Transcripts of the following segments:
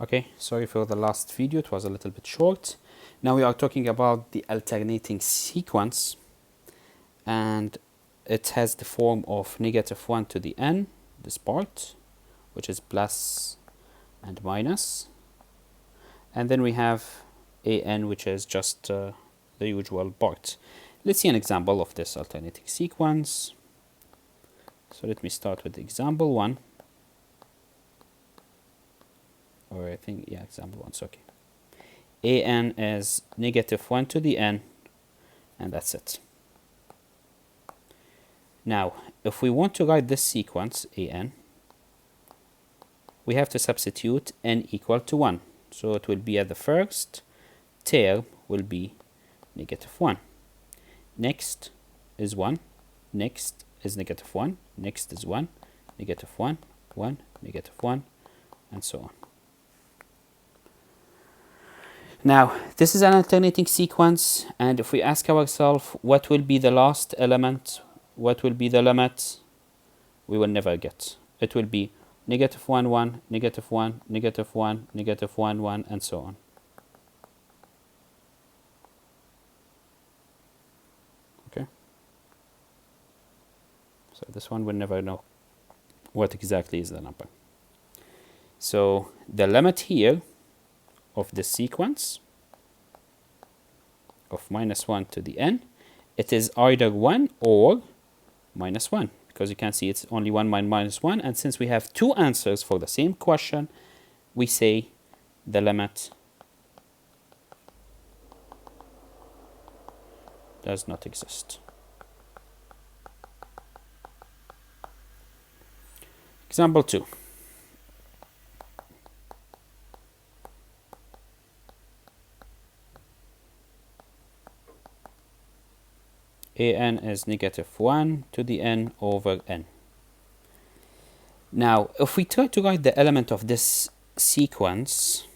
Okay, sorry for the last video, it was a little bit short. Now we are talking about the alternating sequence, and it has the form of negative 1 to the n, this part, which is plus and minus. And then we have an, which is just the usual part. Let's see an example of this alternating sequence. So let me start with example 1. Or I think, yeah, example 1 is okay. An is negative 1 to the n, and that's it. Now, if we want to write this sequence, an, we have to substitute n equal to 1. So it will be at the first term will be negative 1. Next is 1. Next is negative 1. Next is 1. Negative 1. 1. Negative 1. And so on. Now, this is an alternating sequence, and if we ask ourselves what will be the last element, what will be the limit, we will never get. It will be negative 1, 1, negative 1, negative 1, negative 1, 1, and so on. Okay? So this one will never know what exactly is the number. So the limit here of the sequence of minus 1 to the n, it is either 1 or minus 1, because you can see it's only 1 minus 1, and since we have two answers for the same question, we say the limit does not exist. Example 2. An is negative 1 to the n over n. Now, if we try to write the element of this sequence,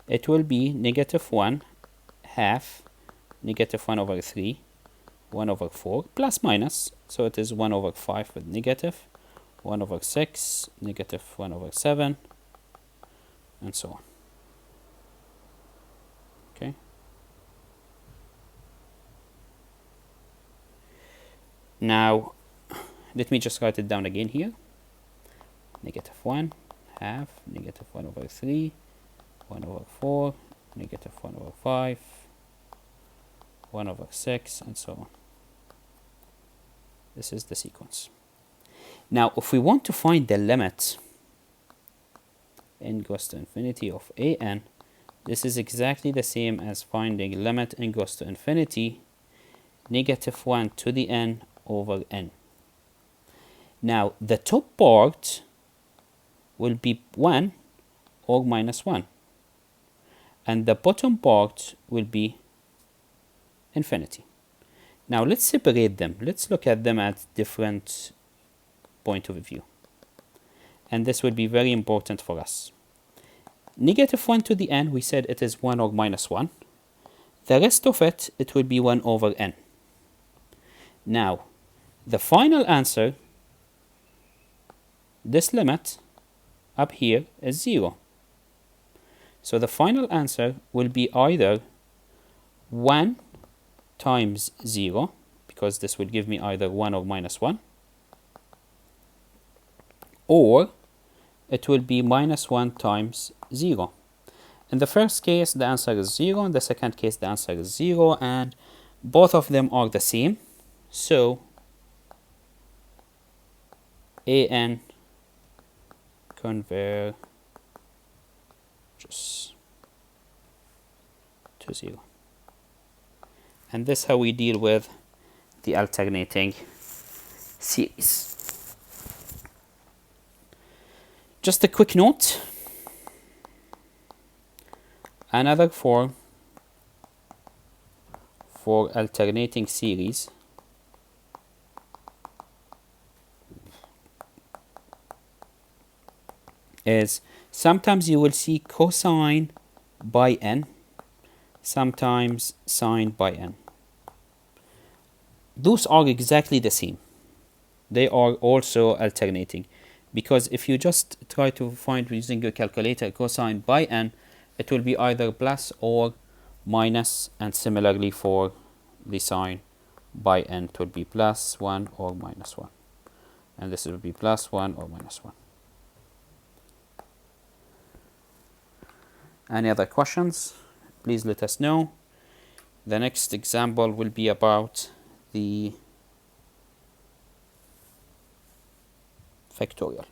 it will be negative 1 half negative 1 over 3, 1 over 4, plus minus. So it is 1 over 5 with negative, 1 over 6, negative 1 over 7, and so on. Okay. Now, let me just write it down again here. Negative 1 half negative 1 over 3, 1 over 4, negative 1 over 5, 1 over 6, and so on. This is the sequence. Now, if we want to find the limit n goes to infinity of an, this is exactly the same as finding limit n goes to infinity negative 1 to the n over n. Now, the top part will be 1 or minus 1, and the bottom part will be infinity. Now, let's separate them. Let's look at them at different point of view, and this will be very important for us. Negative 1 to the n, we said it is 1 or minus 1. The rest of it, it will be 1 over n. Now, the final answer, this limit up here is 0. So the final answer will be either 1 times 0, because this will give me either 1 or minus 1, or it will be minus 1 times 0. In the first case, the answer is 0. In the second case, the answer is 0, and both of them are the same. So an converges to 0. And this is how we deal with the alternating series. Just a quick note. Another form for alternating series is sometimes you will see cosine by n, sometimes sine by n. Those are exactly the same. They are also alternating. because if you just try to find using your calculator cosine by n, it will be either plus or minus, and similarly for the sine by n, it will be plus 1 or minus 1, and this will be plus 1 or minus 1. Any other questions? Please let us know. The next example will be about the factorial.